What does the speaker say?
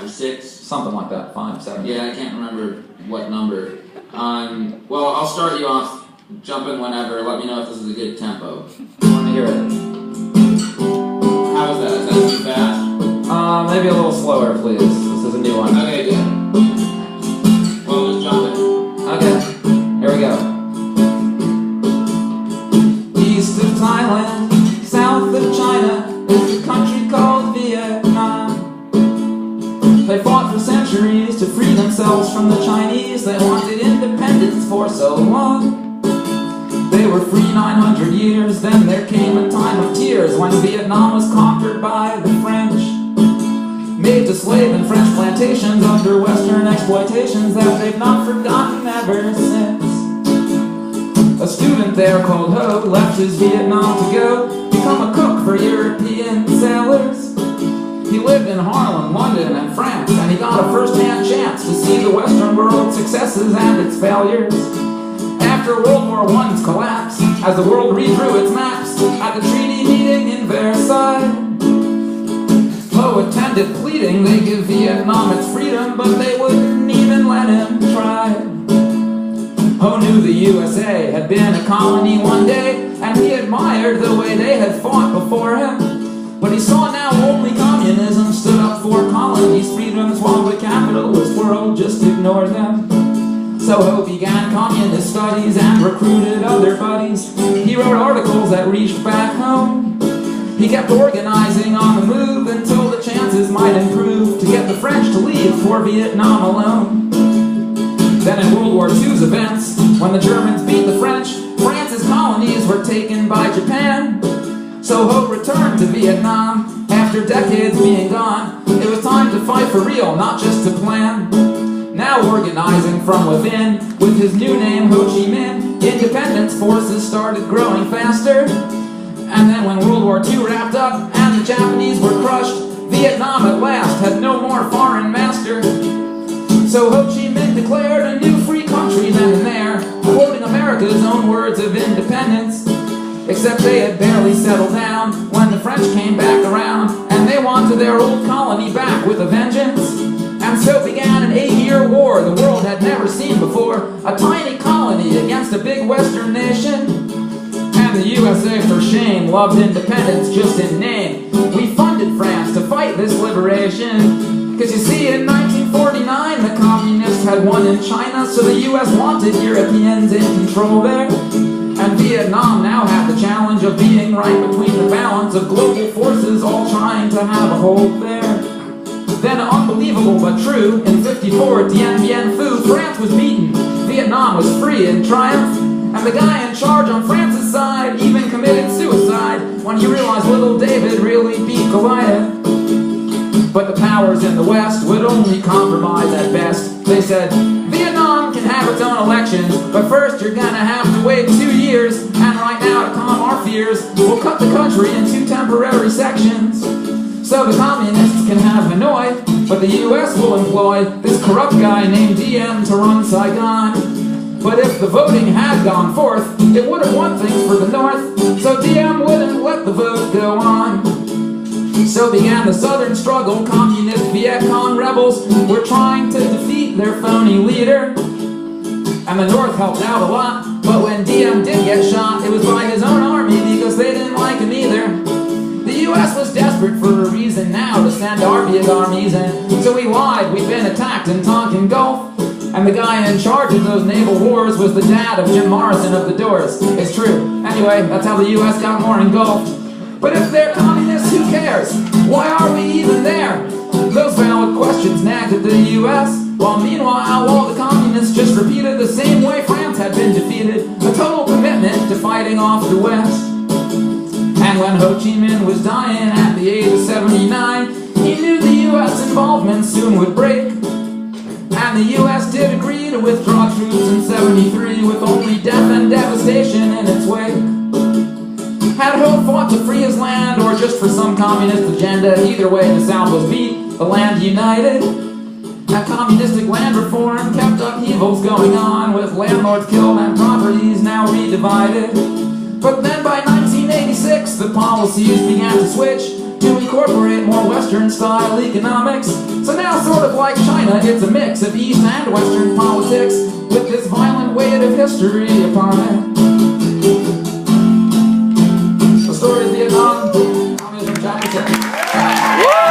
or 6? Something like that, 5, 7. Yeah, I can't remember what number. Well, I'll start you off. Jump in whenever. Let me know if this is a good tempo. I want to hear it. How was that? Is that too fast? Maybe a little slower, please. This is a new one. Okay, good. Well, just jump in. Okay, here we go. East of Thailand, south of China, is a country called Vietnam. They fought for centuries to free themselves from the Chinese. They wanted independence for so long. They were free 900 years, then there came a time of tears when Vietnam was conquered by the French. Made to slave in French plantations under Western exploitations that they've not forgotten ever since. A student there called Ho left his Vietnam to go become a cook for European sailors. He lived in Harlem, London, and France, and he got a first-hand chance to see the Western world's successes and its failures. After World War I's collapse, as the world redrew its maps at the treaty meeting in Versailles, Ho attended pleading they give Vietnam its freedom, but they wouldn't even let him try. Ho knew the USA had been a colony one day, and he admired the way they had fought before him. But he saw now only communism stood up for colonies' freedoms, while the capitalist world just ignored them. So Ho began communist studies and recruited other buddies. He wrote articles that reached back home. He kept organizing on the move until the chances might improve to get the French to leave for Vietnam alone. Then in World War II's events, when the Germans beat the French, France's colonies were taken by Japan. So Ho returned to Vietnam after decades being gone. It was time to fight for real, not just to plan. Now organizing from within, with his new name Ho Chi Minh, independence forces started growing faster. And then when World War II wrapped up and the Japanese were crushed, Vietnam at last had no more foreign master. So Ho Chi Minh declared a new free country then and there, quoting America's own words of independence. Except they had barely settled down when the French came back around, and they wanted their old colony back with a vengeance. And so began an 8-year war the world had never seen before, a tiny colony against a big Western nation. And the USA, for shame, loved independence just in name. We funded France to fight this liberation. Cause you see, in 1949, the communists had won in China, so the US wanted Europeans in control there. And Vietnam now had the challenge of being right between the balance of global forces all trying to have a hold there. Then, unbelievable but true, in '54 Dien Bien Phu, France was beaten. Vietnam was free in triumph. And the guy in charge on France's side even committed suicide when he realized little David really beat Goliath. But the powers in the West would only compromise at best. They said, Vietnam can have its own elections, but first you're gonna have to wait 2 years. And right now, to calm our fears, we'll cut the country into temporary sections. So the communists can have Hanoi, but the US will employ this corrupt guy named Diem to run Saigon. But if the voting had gone forth, it would have won things for the North, so Diem wouldn't let the vote go on. So began the Southern struggle. Communist Viet Cong rebels were trying to defeat their phony leader. And the North helped out a lot, but when Diem did get shot, it was by his own army because they didn't like him either. The US was desperate for a reason now to send our big armies in, so we lied, we'd been attacked in Tonkin Gulf. And the guy in charge of those naval wars was the dad of Jim Morrison of the Doors. It's true. Anyway, that's how the US got more engulfed. But if they're communists, who cares? Why are we even there? Those valid questions nagged at the US, while meanwhile all the communists just repeated the same way France had been defeated, a total commitment to fighting off the West. And when Ho Chi Minh was dying at the age of 79, he knew the US involvement soon would break. And the US did agree to withdraw troops in '73 with only death and devastation in its wake. Had Ho fought to free his land or just for some communist agenda, either way the South was beat, the land united. That communistic land reform kept upheavals going on, with landlords killed and properties now redivided. But then by 1986 the policies began to switch to incorporate more Western-style economics. So now Sort of like China, it's a mix of East and Western politics with this violent weight of history upon it. The story of Vietnam, communism, chapter 6.